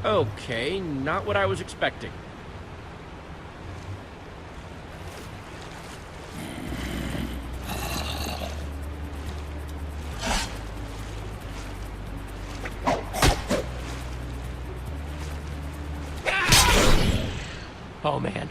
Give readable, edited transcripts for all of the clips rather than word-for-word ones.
Okay, not what I was expecting. Oh man,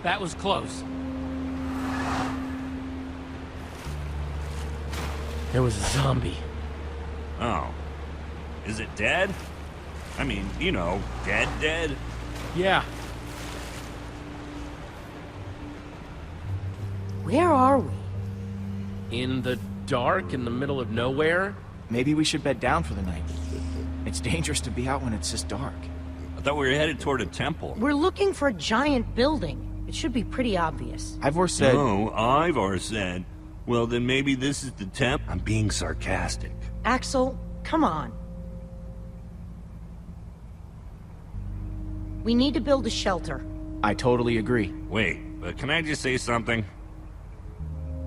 that was close. There was a zombie. Oh. Is it dead? I mean, you know, dead? Yeah. Where are we? In the dark, in the middle of nowhere? Maybe we should bed down for the night. It's dangerous to be out when it's this dark. I thought we were headed toward a temple. We're looking for a giant building. It should be pretty obvious. Ivor said... No, Ivor said. Well, then maybe this is the temple. I'm being sarcastic. Axel, come on. We need to build a shelter. I totally agree. Wait, but can I just say something?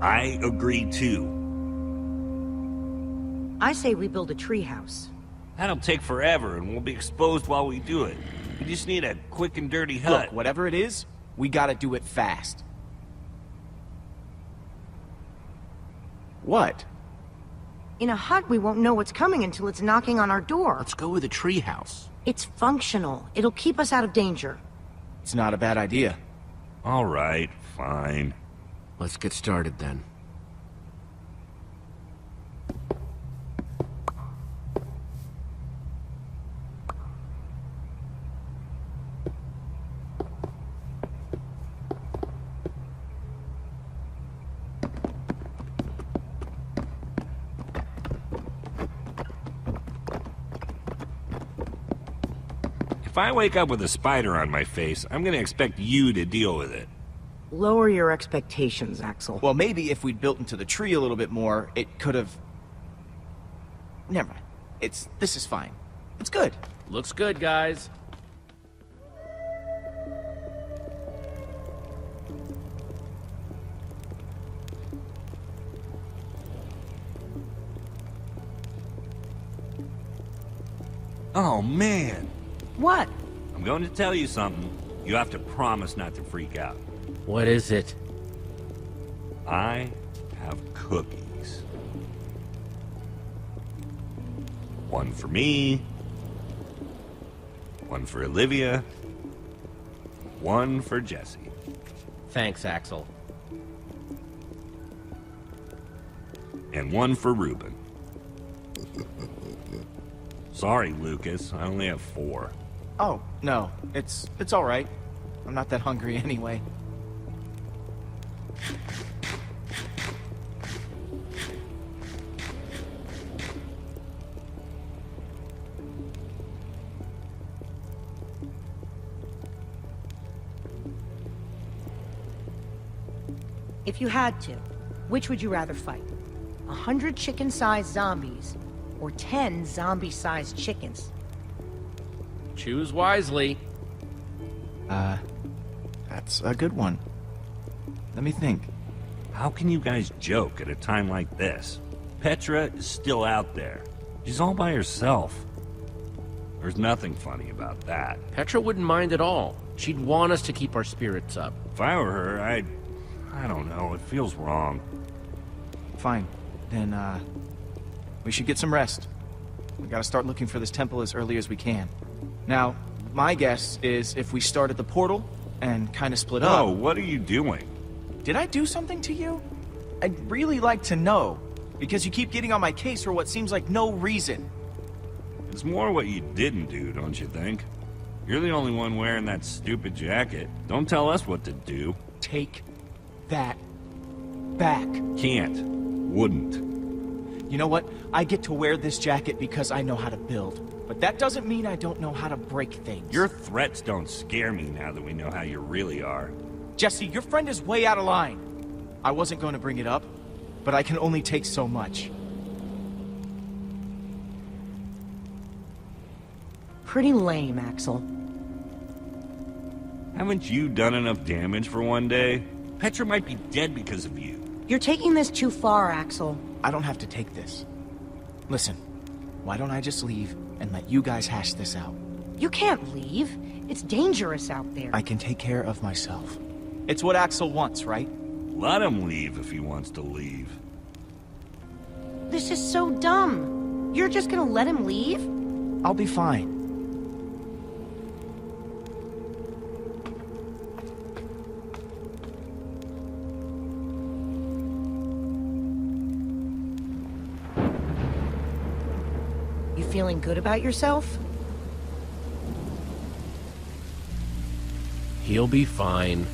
I agree too. I say we build a treehouse. That'll take forever and we'll be exposed while we do it. We just need a quick and dirty hut. Look, whatever it is, we gotta do it fast. What? In a hut, we won't know what's coming until it's knocking on our door. Let's go with a treehouse. It's functional. It'll keep us out of danger. It's not a bad idea. All right, fine. Let's get started then. If I wake up with a spider on my face, I'm gonna expect you to deal with it. Lower your expectations, Axel. Well, maybe if we'd built into the tree a little bit more, it could have... Never mind. This is fine. It's good. Looks good, guys. Oh, man. What? I'm going to tell you something. You have to promise not to freak out. What is it? I have cookies. One for me. One for Olivia. One for Jesse. Thanks, Axel. And one for Reuben. Sorry, Lucas. I only have 4. Oh, no. It's all right. I'm not that hungry anyway. If you had to, which would you rather fight? 100 chicken-sized zombies, or 10 zombie-sized chickens? Choose wisely. That's a good one. Let me think. How can you guys joke at a time like this? Petra is still out there. She's all by herself. There's nothing funny about that. Petra wouldn't mind at all. She'd want us to keep our spirits up. If I were her, I don't know, it feels wrong. Fine. Then, we should get some rest. We gotta start looking for this temple as early as we can. Now, my guess is if we start at the portal and kind of split up... Oh, what are you doing? Did I do something to you? I'd really like to know, because you keep getting on my case for what seems like no reason. It's more what you didn't do, don't you think? You're the only one wearing that stupid jacket. Don't tell us what to do. Take that back. Can't. Wouldn't. You know what? I get to wear this jacket because I know how to build. But that doesn't mean I don't know how to break things. Your threats don't scare me now that we know how you really are. Jesse, your friend is way out of line. I wasn't going to bring it up, but I can only take so much. Pretty lame, Axel. Haven't you done enough damage for one day? Petra might be dead because of you. You're taking this too far, Axel. I don't have to take this. Listen, why don't I just leave and let you guys hash this out? You can't leave. It's dangerous out there. I can take care of myself. It's what Axel wants, right? Let him leave if he wants to leave. This is so dumb. You're just gonna let him leave? I'll be fine. You feeling good about yourself? He'll be fine.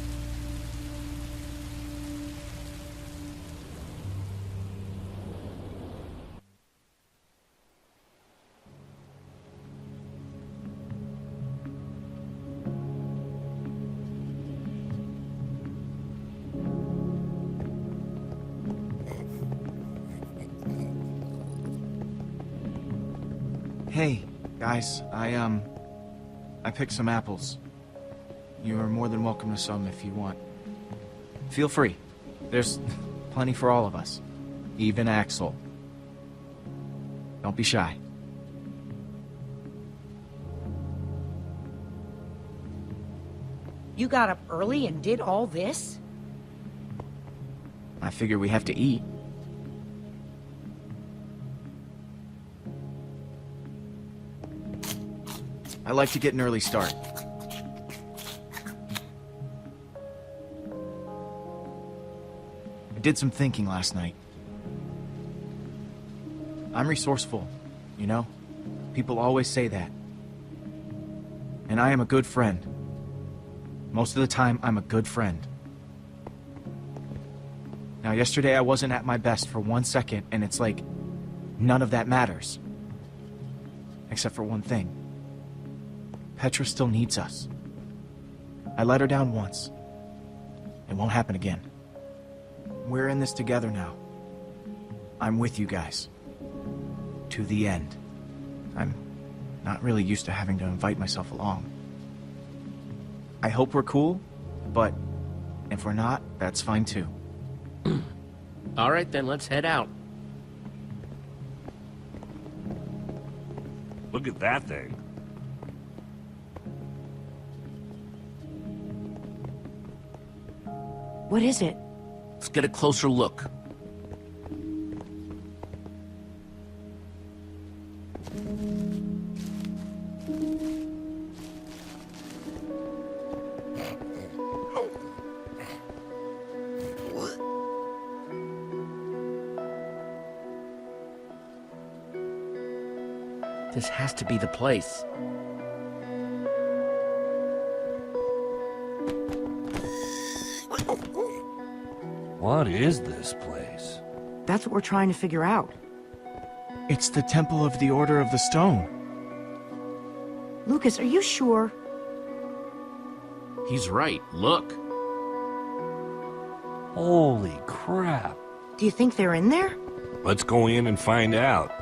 Hey, guys, I picked some apples. You are more than welcome to some if you want. Feel free. There's plenty for all of us. Even Axel. Don't be shy. You got up early and did all this? I figure we have to eat. I like to get an early start. I did some thinking last night. I'm resourceful, you know? People always say that. And I am a good friend. Most of the time, I'm a good friend. Now, yesterday I wasn't at my best for 1 second, and it's like, none of that matters. Except for one thing. Petra still needs us. I let her down once. It won't happen again. We're in this together now. I'm with you guys. To the end. I'm not really used to having to invite myself along. I hope we're cool, but if we're not, that's fine too. All right, then, let's head out. Look at that thing. What is it? Let's get a closer look. This has to be the place. What is this place? That's what we're trying to figure out. It's the Temple of the Order of the Stone. Lucas, are you sure? He's right. Look. Holy crap. Do you think they're in there? Let's go in and find out.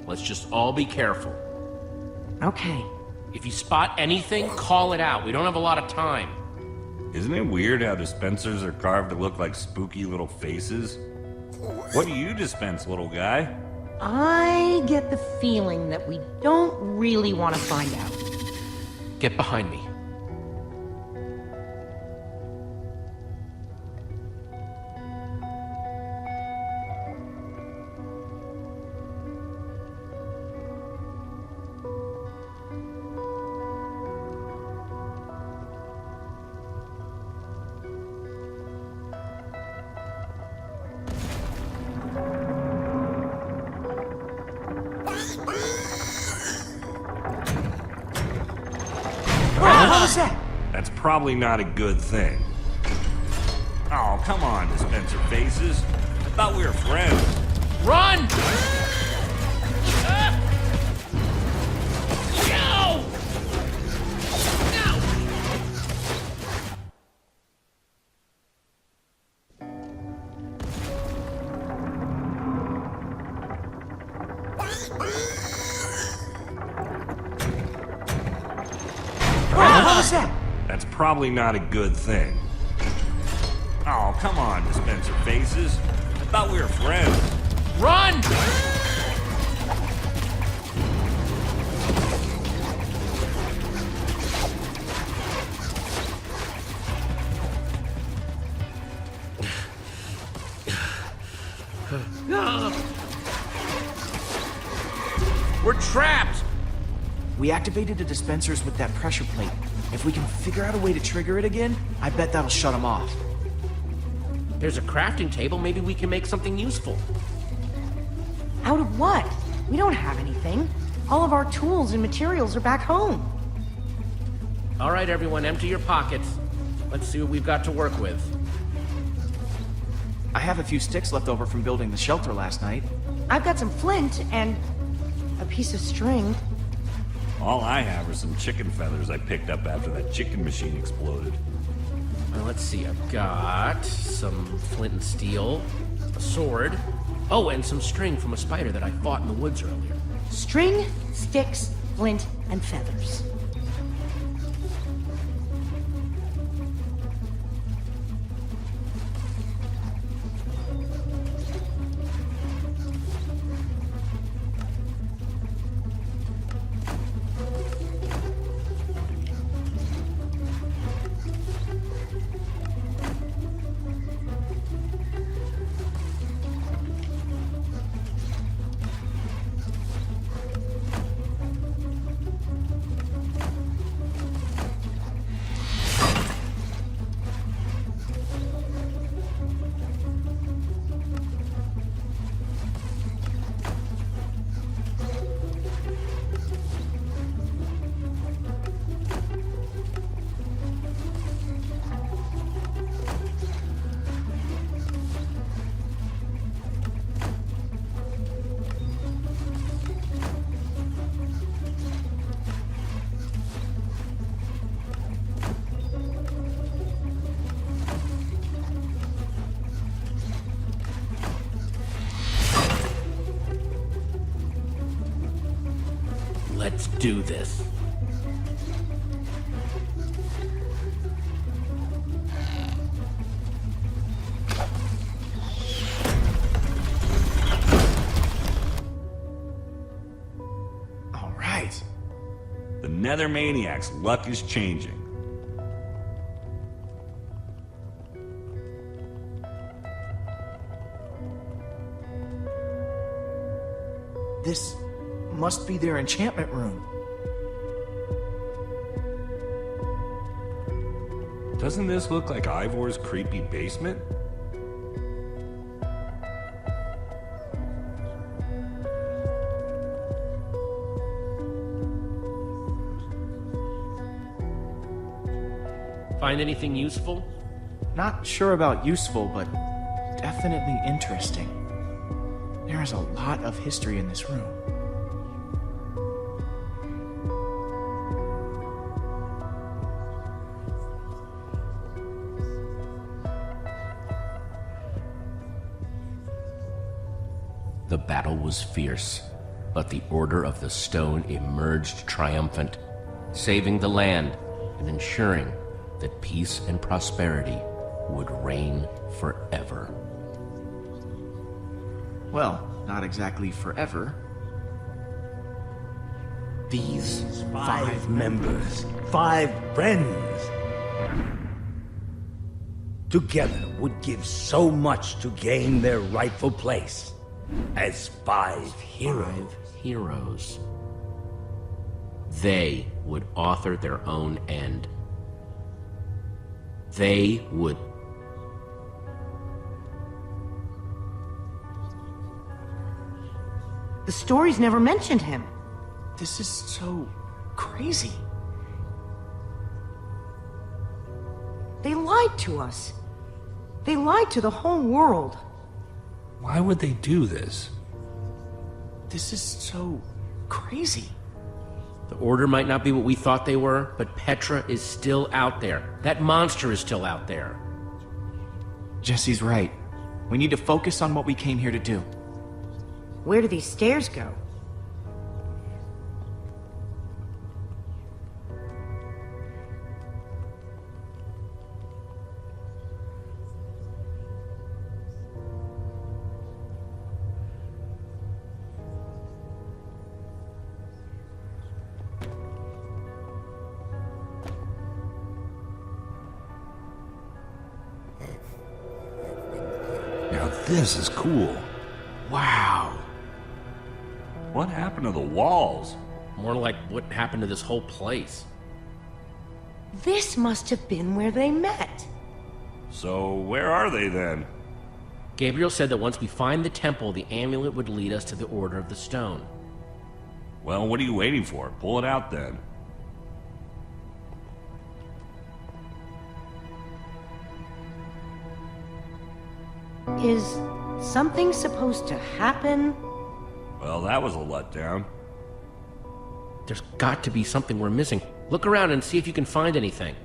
Let's just all be careful. Okay. If you spot anything, call it out. We don't have a lot of time. Isn't it weird how dispensers are carved to look like spooky little faces? What do you dispense, little guy? I get the feeling that we don't really want to find out. Get behind me. What was that? That's probably not a good thing. Oh, come on, dispenser faces. I thought we were friends. Run! No! What was that? That's probably not a good thing. Oh, come on, dispenser faces. I thought we were friends. Run! We're trapped! We activated the dispensers with that pressure plate. If we can figure out a way to trigger it again, I bet that'll shut them off. There's a crafting table. Maybe we can make something useful. Out of what? We don't have anything. All of our tools and materials are back home. All right, everyone, empty your pockets. Let's see what we've got to work with. I have a few sticks left over from building the shelter last night. I've got some flint and a piece of string. All I have are some chicken feathers I picked up after that chicken machine exploded. Well, let's see. I've got some flint and steel, a sword. Oh, and some string from a spider that I fought in the woods earlier. String, sticks, flint, and feathers. Let's do this. All right. The Nether Maniac's luck is changing. This must be their enchantment room. Doesn't this look like Ivor's creepy basement? Find anything useful? Not sure about useful, but definitely interesting. There is a lot of history in this room. The battle was fierce, but the Order of the Stone emerged triumphant, saving the land and ensuring that peace and prosperity would reign forever. Well, not exactly forever. These 5 members, 5 friends, together would give so much to gain their rightful place as 5 heroes. 5 heroes. They would author their own end. They would... The stories never mentioned him. This is so crazy. They lied to us. They lied to the whole world. Why would they do this? This is so crazy. The Order might not be what we thought they were, but Petra is still out there. That monster is still out there. Jesse's right. We need to focus on what we came here to do. Where do these stairs go? Now this is cool. Wow. What happened to the walls? More like what happened to this whole place. This must have been where they met. So, where are they then? Gabriel said that once we find the temple, the amulet would lead us to the Order of the Stone. Well, what are you waiting for? Pull it out then. Is something supposed to happen? Well, that was a letdown. There's got to be something we're missing. Look around and see if you can find anything.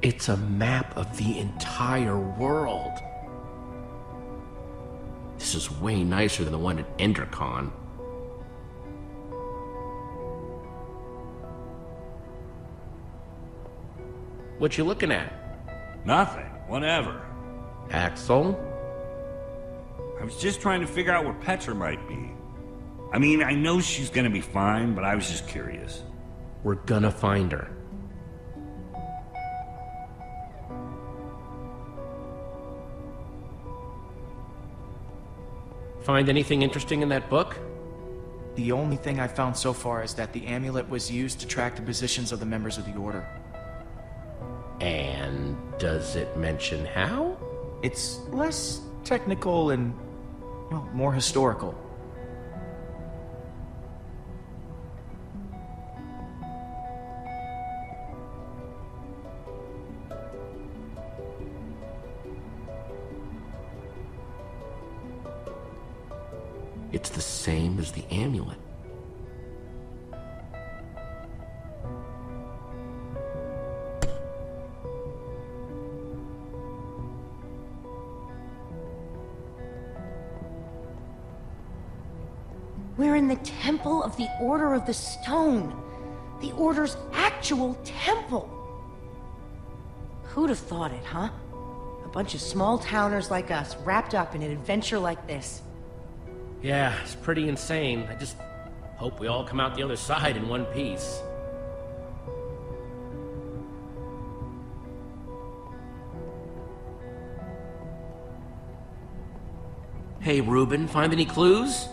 It's a map of the entire world. This is way nicer than the one at Endercon. What you looking at? Nothing. Whatever. Axel? I was just trying to figure out where Petra might be. I mean, I know she's gonna be fine, but I was just curious. We're gonna find her. Find anything interesting in that book? The only thing I found so far is that the amulet was used to track the positions of the members of the Order. And does it mention how? It's less technical and, well, more historical. It's the same as the amulet. We're in the Temple of the Order of the Stone. The Order's actual temple. Who'd have thought it, huh? A bunch of small-towners like us wrapped up in an adventure like this. Yeah, it's pretty insane. I just hope we all come out the other side in one piece. Hey, Reuben, find any clues?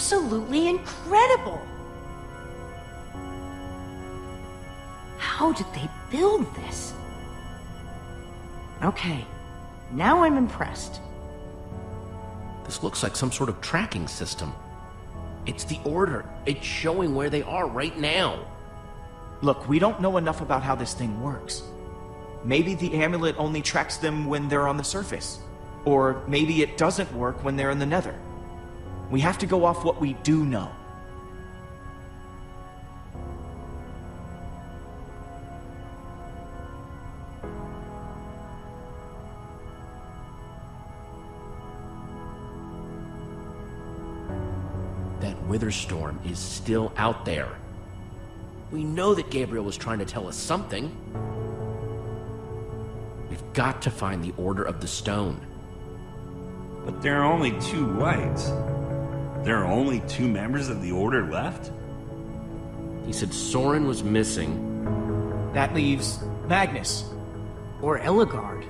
absolutely incredible! How did they build this? Okay, now I'm impressed. This looks like some sort of tracking system. It's the Order. It's showing where they are right now. Look, we don't know enough about how this thing works. Maybe the amulet only tracks them when they're on the surface. Or maybe it doesn't work when they're in the Nether. We have to go off what we do know. That Wither Storm is still out there. We know that Gabriel was trying to tell us something. We've got to find the Order of the Stone. But there are only 2 whites. There are only 2 members of the Order left? He said Soren was missing. That leaves Magnus. Or Eligard.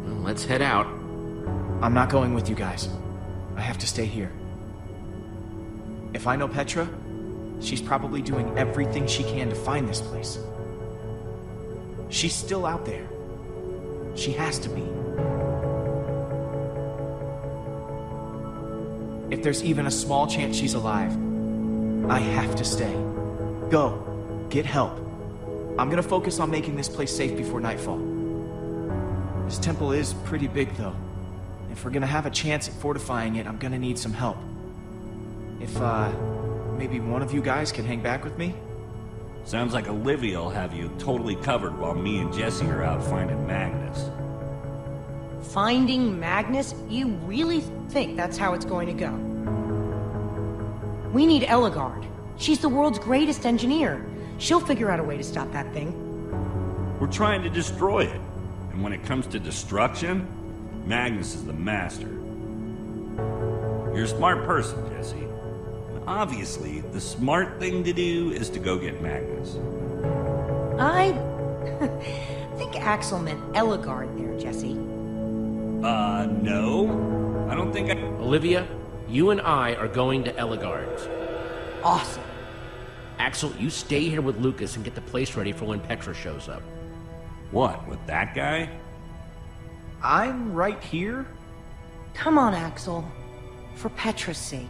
Well, let's head out. I'm not going with you guys. I have to stay here. If I know Petra, she's probably doing everything she can to find this place. She's still out there. She has to be. If there's even a small chance she's alive, I have to stay. Go. Get help. I'm gonna focus on making this place safe before nightfall. This temple is pretty big, though. If we're gonna have a chance at fortifying it, I'm gonna need some help. If, maybe one of you guys can hang back with me? Sounds like Olivia'll have you totally covered while me and Jesse are out finding Magnus. Finding Magnus? You really think that's how it's going to go? We need Eligard. She's the world's greatest engineer. She'll figure out a way to stop that thing. We're trying to destroy it. And when it comes to destruction, Magnus is the master. You're a smart person, Jesse. And obviously, the smart thing to do is to go get Magnus. I think Axel meant Eligard there, Jesse. No. I don't think I... Olivia, you and I are going to Eligard's. Awesome. Axel, you stay here with Lucas and get the place ready for when Petra shows up. What, with that guy? I'm right here? Come on, Axel. For Petra's sake.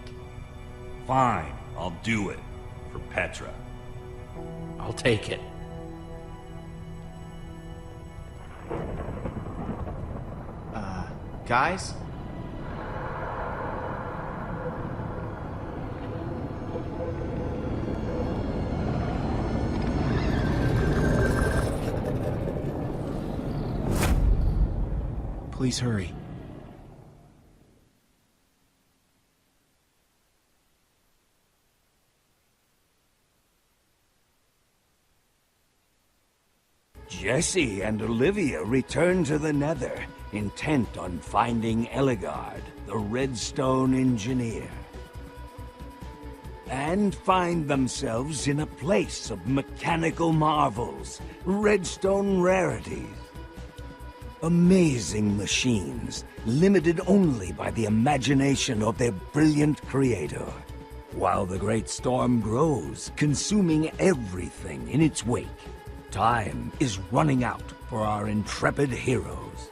Fine, I'll do it. For Petra. I'll take it. Guys? Please hurry. Jesse and Olivia return to the Nether, intent on finding Eligard, the Redstone engineer. And find themselves in a place of mechanical marvels, redstone rarities. Amazing machines, limited only by the imagination of their brilliant creator. While the great storm grows, consuming everything in its wake. Time is running out for our intrepid heroes.